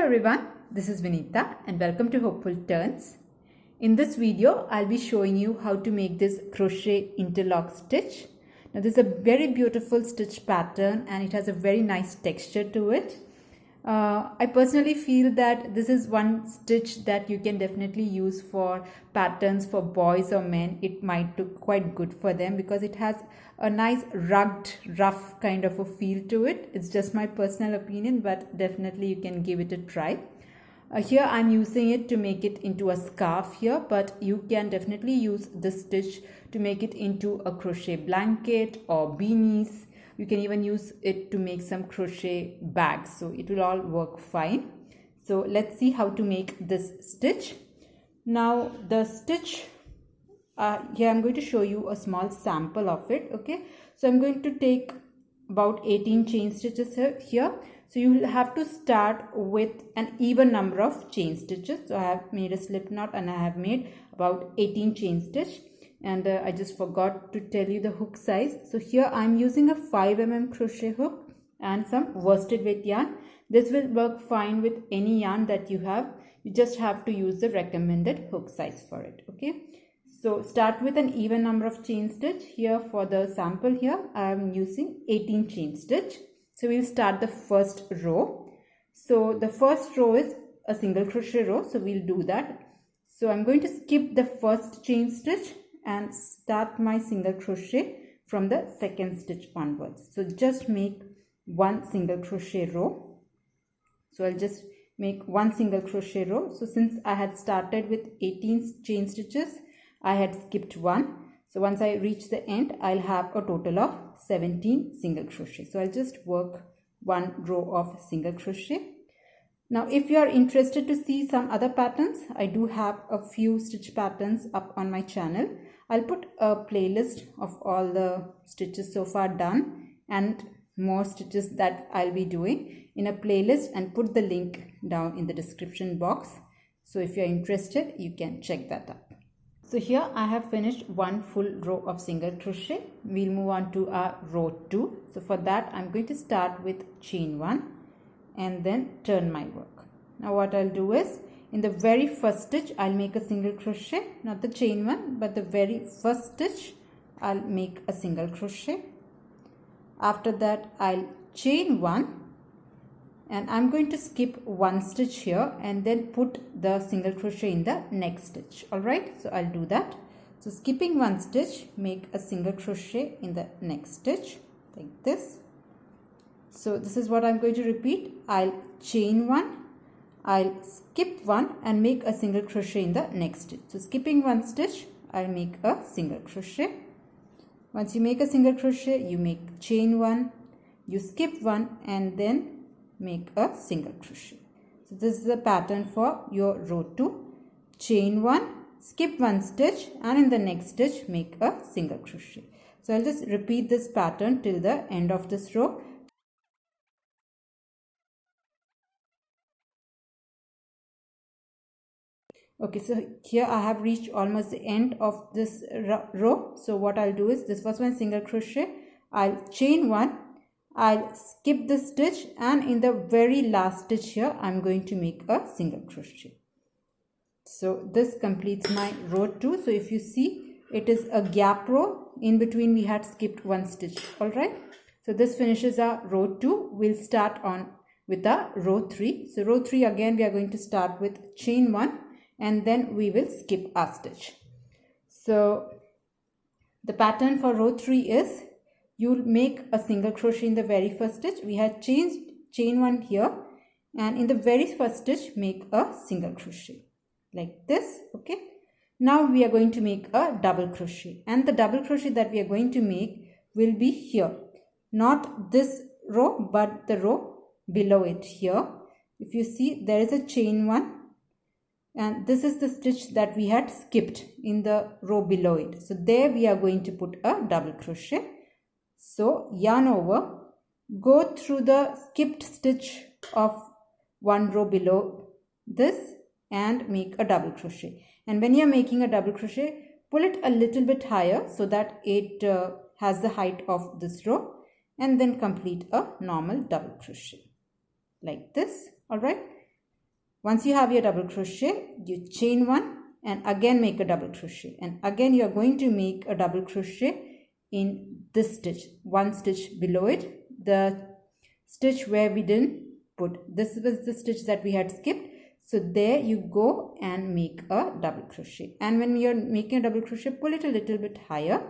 everyone, this is Vinita and welcome to Hopeful Turns. In this video, I'll be showing you how to make this crochet interlock stitch. Now this is a very beautiful stitch pattern and it has a very nice texture to it. I personally feel that this is one stitch that you can definitely use for patterns for boys or men. It might look quite good for them because it has a nice rugged, rough kind of a feel to it. It's just my personal opinion, but definitely you can give it a try. Here I'm using it to make it into a scarf here, but you can definitely use this stitch to make it into a crochet blanket or beanies. You can even use it to make some crochet bags, so it will all work fine. So let's see how to make this stitch. Now the stitch, here I'm going to show you a small sample of it. Okay, so I'm going to take about 18 chain stitches here. So you will have to start with an even number of chain stitches. So I have made a slip knot and I have made about 18 chain stitch. And I just forgot to tell you the hook size. So here I'm using a 5 mm crochet hook and some worsted weight yarn. This will work fine with any yarn that you have. You just have to use the recommended hook size for it. Okay, so start with an even number of chain stitch. Here for the sample here I am using 18 chain stitch. So we'll start the first row. So the first row is a single crochet row, so we'll do that. So I'm going to skip the first chain stitch and start my single crochet from the second stitch onwards. So just make one single crochet row. So I'll just make one single crochet row. So since I had started with 18 chain stitches, I had skipped one. So once I reach the end, I'll have a total of 17 single crochet. So I'll just work one row of single crochet. Now if you are interested to see some other patterns, I do have a few stitch patterns up on my channel. I'll put a playlist of all the stitches so far done and more stitches that I'll be doing in a playlist and put the link down in the description box. So if you're interested, you can check that out. So here I have finished one full row of single crochet. We'll move on to our row 2. So for that I'm going to start with chain 1 and then turn my work. Now what I'll do is, in the very first stitch I'll make a single crochet, not the chain one, but the very first stitch I'll make a single crochet. After that I'll chain 1 and I'm going to skip one stitch here and then put the single crochet in the next stitch. Alright, so I'll do that. So skipping one stitch, make a single crochet in the next stitch like this. So this is what I'm going to repeat. I'll chain 1, I'll skip one and make a single crochet in the next stitch. So skipping one stitch, I'll make a single crochet. Once you make a single crochet, you make chain 1, you skip one and then make a single crochet. So this is the pattern for your row 2. Chain 1, skip one stitch and in the next stitch make a single crochet. So I'll just repeat this pattern till the end of this row. Okay, so here I have reached almost the end of this row. So what I'll do is, this was my single crochet. I'll chain 1, I'll skip this stitch and in the very last stitch here I'm going to make a single crochet. So this completes my row 2. So if you see, it is a gap row. In between we had skipped one stitch. Alright, so this finishes our row 2. We'll start on with our row 3. So row 3 again we are going to start with chain 1 and then we will skip our stitch. So the pattern for row 3 is, you'll make a single crochet in the very first stitch. We had chain 1 here and in the very first stitch make a single crochet like this. Okay, now we are going to make a double crochet and the double crochet that we are going to make will be here, not this row but the row below it. Here if you see, there is a chain 1 and this is the stitch that we had skipped in the row below it. So there we are going to put a double crochet. So yarn over, go through the skipped stitch of one row below this and make a double crochet. And when you are making a double crochet, pull it a little bit higher so that it has the height of this row and then complete a normal double crochet like this. Alright, Once you have your double crochet, you chain one and again make a double crochet, and again you are going to make a double crochet in this stitch, one stitch below it, the stitch where we didn't put. This was the stitch that we had skipped. So there you go and make a double crochet, and when you're making a double crochet, pull it a little bit higher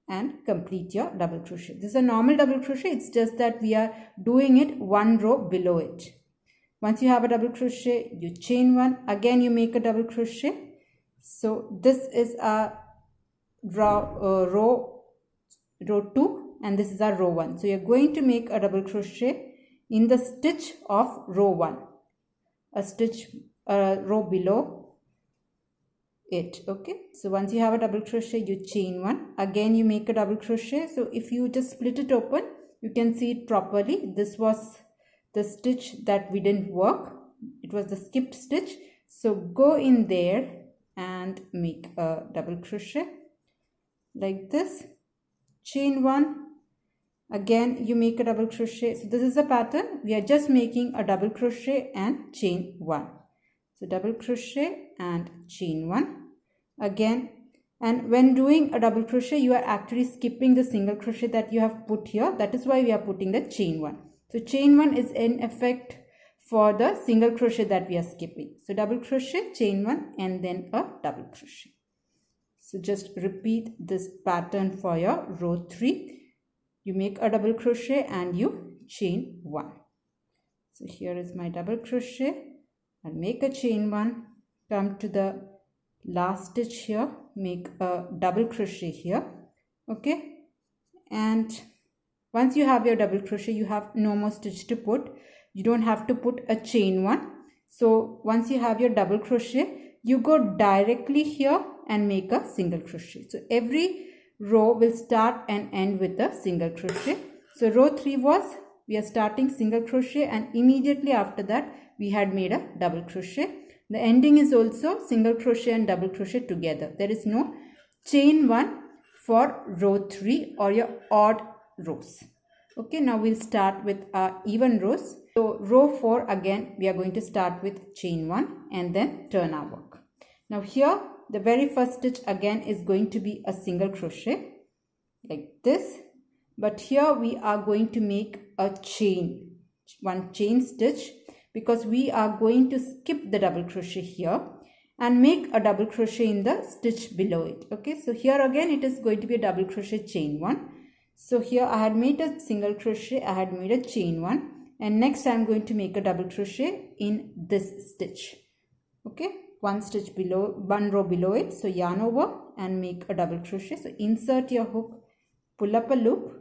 and complete your double crochet. This is a normal double crochet, it's just that we are doing it one row below it. Once you have a double crochet, you chain one, again you make a double crochet. So this is a row 2 and this is our row 1. So you're going to make a double crochet in the stitch of row 1, a row below it. Okay, so once you have a double crochet, you chain one, again you make a double crochet. So if you just split it open, you can see it properly. This was the stitch that we didn't work, it was the skipped stitch. So go in there and make a double crochet like this, chain one, again you make a double crochet. So this is the pattern, we are just making a double crochet and chain one. So double crochet and chain one again, and when doing a double crochet you are actually skipping the single crochet that you have put here. That is why we are putting the chain one. So chain one is in effect for the single crochet that we are skipping. So double crochet, chain one, and then a double crochet. So just repeat this pattern for your row 3. You make a double crochet and you chain one. So here is my double crochet. I'll make a chain one, come to the last stitch here, make a double crochet here. Okay, and once you have your double crochet, you have no more stitch to put. You don't have to put a chain one. So once you have your double crochet, you go directly here and make a single crochet. So every row will start and end with a single crochet. So row 3 was, we are starting single crochet and immediately after that we had made a double crochet. The ending is also single crochet and double crochet together. There is no chain one for row 3 or your odd rows. Okay, now we'll start with our even rows. So row 4 again we are going to start with chain one and then turn our work. Now here the very first stitch again is going to be a single crochet like this, but here we are going to make a chain, one chain stitch, because we are going to skip the double crochet here and make a double crochet in the stitch below it. Okay, so here again it is going to be a double crochet, chain one. So here I had made a single crochet, I had made a chain one, and next I am going to make a double crochet in this stitch. Okay, one stitch below, one row below it. So yarn over and make a double crochet. So insert your hook, pull up a loop,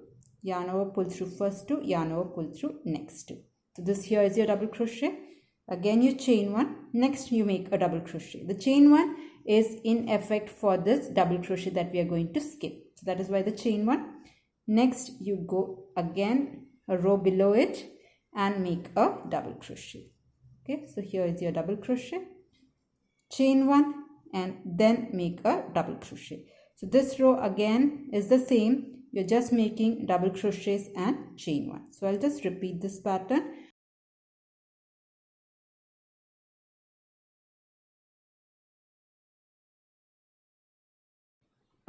yarn over, pull through first 2, yarn over, pull through next 2. So this here is your double crochet. Again you chain one, next you make a double crochet. The chain one is in effect for this double crochet that we are going to skip. So that is why the chain one. Next you go again a row below it and make a double crochet. Okay, so here is your double crochet, chain one and then make a double crochet. So this row again is the same, you're just making double crochets and chain one. So I'll just repeat this pattern.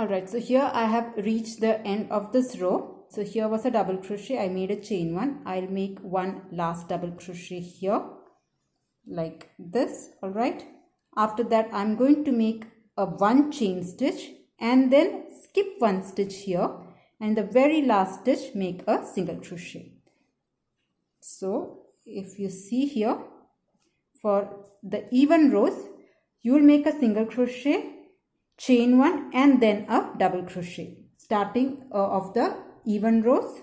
Alright, so here I have reached the end of this row. So here was a double crochet, I made a chain one. I'll make one last double crochet here like this. Alright, after that I'm going to make a one chain stitch and then skip one stitch here, and the very last stitch make a single crochet. So if you see here, for the even rows you will make a single crochet, chain one and then a double crochet starting of the even rows,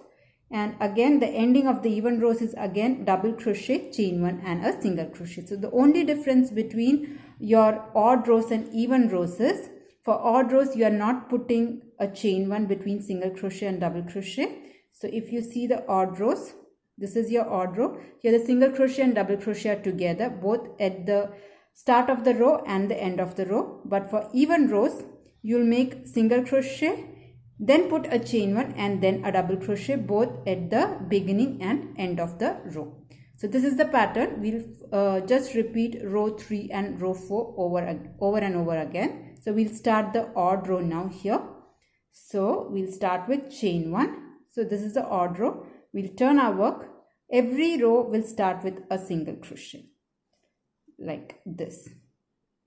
and again the ending of the even rows is again double crochet, chain one and a single crochet. So the only difference between your odd rows and even rows is, for odd rows you are not putting a chain one between single crochet and double crochet. So if you see the odd rows, this is your odd row, here the single crochet and double crochet are together both at the start of the row and the end of the row. But for even rows you will make single crochet, then put a chain one and then a double crochet both at the beginning and end of the row. So this is the pattern. We'll just repeat row 3 and row 4 over and over again. So we'll start the odd row now here. So we'll start with chain 1. So this is the odd row. We'll turn our work. Every row will start with a single crochet like this.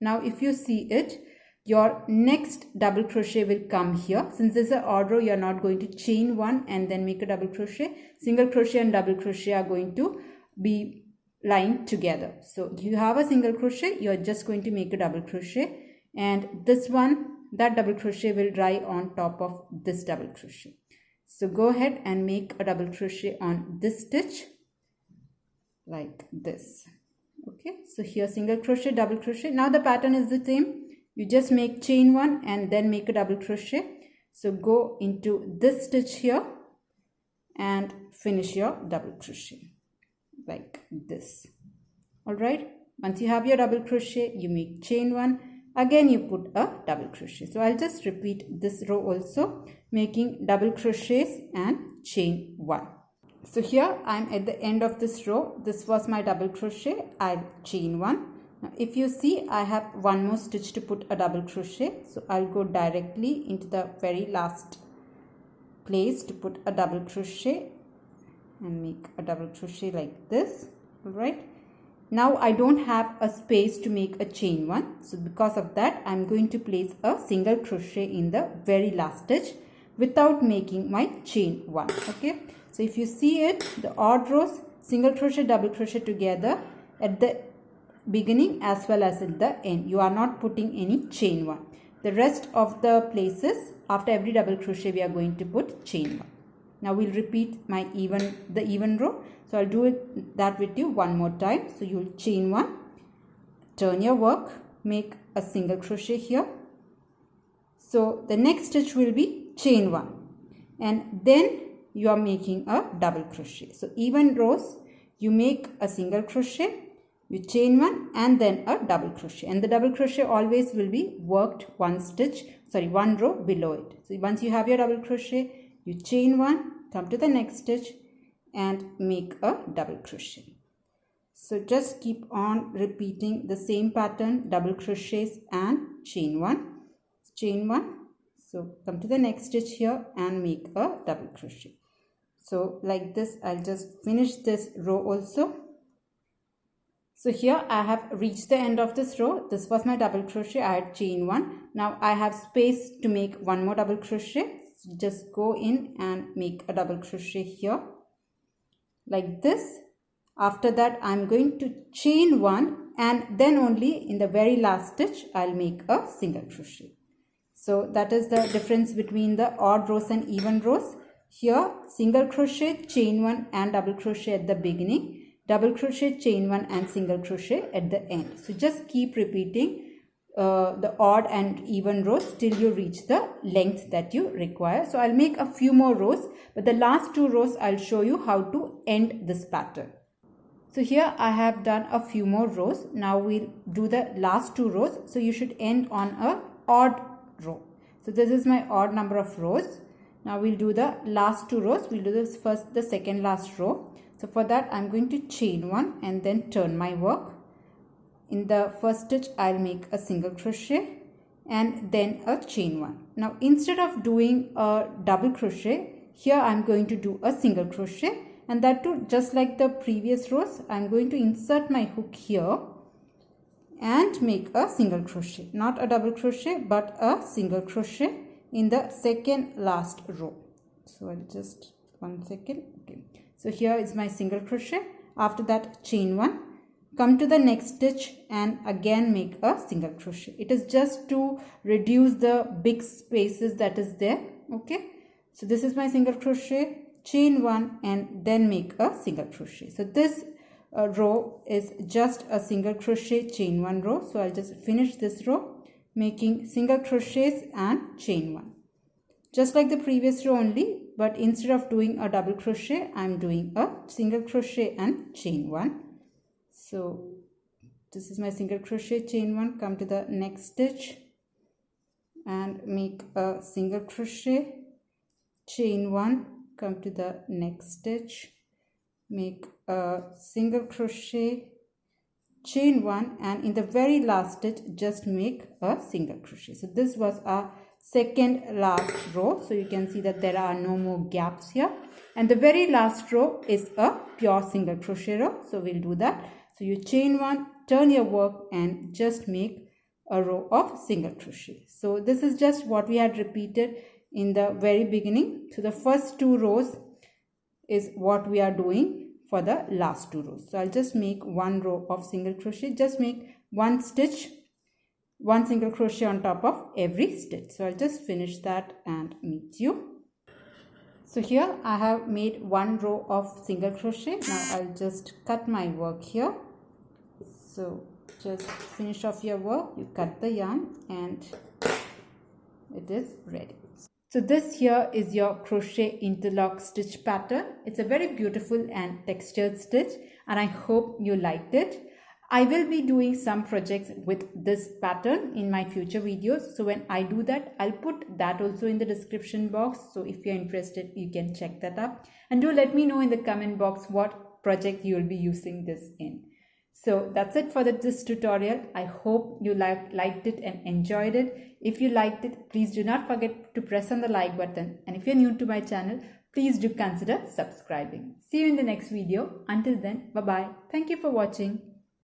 Now if you see it, your next double crochet will come here. Since this is an odd row, you are not going to chain 1 and then make a double crochet. Single crochet and double crochet are going to be lined together. So you have a single crochet, you are just going to make a double crochet, and this one, that double crochet will dry on top of this double crochet. So go ahead and make a double crochet on this stitch like this. Okay, so here single crochet, double crochet. Now the pattern is the same. You just make chain 1 and then make a double crochet. So go into this stitch here and finish your double crochet like this. Alright, once you have your double crochet, you make chain 1, again you put a double crochet. So I'll just repeat this row also, making double crochets and chain 1. So here I'm at the end of this row. This was my double crochet. I'll chain 1. Now if you see, I have one more stitch to put a double crochet. So I'll go directly into the very last place to put a double crochet and make a double crochet like this. Alright. Now I don't have a space to make a chain 1. So because of that, I'm going to place a single crochet in the very last stitch without making my chain 1. Okay. So if you see it, the odd rows, single crochet, double crochet together at the beginning as well as at the end. You are not putting any chain 1. The rest of the places, after every double crochet, we are going to put chain 1. Now we'll repeat the even row. So I'll do that with you one more time. So you'll chain 1, turn your work, make a single crochet here. So the next stitch will be chain 1, and then you are making a double crochet. So even rows, you make a single crochet, you chain 1 and then a double crochet, and the double crochet always will be worked one row below it. So once you have your double crochet, you chain 1, come to the next stitch and make a double crochet. So just keep on repeating the same pattern, double crochets and chain 1, chain 1. So come to the next stitch here and make a double crochet. So like this, I'll just finish this row also. So here I have reached the end of this row. This was my double crochet. I had chain 1. Now I have space to make one more double crochet. So just go in and make a double crochet here like this. After that, I'm going to chain 1 and then only in the very last stitch I'll make a single crochet. So that is the difference between the odd rows and even rows. Here single crochet, chain 1 and double crochet at the beginning, double crochet, chain 1 and single crochet at the end. So just keep repeating the odd and even rows till you reach the length that you require. So I'll make a few more rows, but the last 2 rows I'll show you how to end this pattern. So here I have done a few more rows. Now we'll do the last 2 rows. So you should end on a odd row. So this is my odd number of rows. Now we'll do the last 2 rows. We'll do this first, the second last row. So for that, I'm going to chain 1 and then turn my work. In the first stitch, I'll make a single crochet and then a chain 1. Now instead of doing a double crochet, here I'm going to do a single crochet, and that too just like the previous rows. I'm going to insert my hook here and make a single crochet, not a double crochet but a single crochet in the second last row. So I'll just 1 second. Okay. So here is my single crochet. After that, chain 1, come to the next stitch and again make a single crochet. It is just to reduce the big spaces that is there. Okay. So this is my single crochet, chain 1 and then make a single crochet. So this row is just a single crochet, chain 1 row. So I'll just finish this row making single crochets and chain 1. Just like the previous row only, but instead of doing a double crochet, I'm doing a single crochet and chain 1. So this is my single crochet, chain 1, come to the next stitch and make a single crochet, chain 1, come to the next stitch, make a single crochet, chain 1, and in the very last stitch just make a single crochet. So this was our second last row. So you can see that there are no more gaps here, and the very last row is a pure single crochet row. So we'll do that. So you chain 1, turn your work, and just make a row of single crochet. So this is just what we had repeated in the very beginning. So the first 2 rows is what we are doing for the last 2 rows. So I'll just make 1 row of single crochet, just make 1 stitch, 1 single crochet on top of every stitch. So I'll just finish that and meet you. So here I have made 1 row of single crochet. Now I'll just cut my work here. So just finish off your work, you cut the yarn, and it is ready. So this here is your crochet interlock stitch pattern. It's a very beautiful and textured stitch, and I hope you liked it. I will be doing some projects with this pattern in my future videos. So when I do that, I'll put that also in the description box. So if you're interested, you can check that up. And do let me know in the comment box what project you will be using this in. So that's it for this tutorial. I hope you liked it and enjoyed it. If you liked it, please do not forget to press on the like button. And if you're new to my channel, please do consider subscribing. See you in the next video. Until then, bye-bye. Thank you for watching.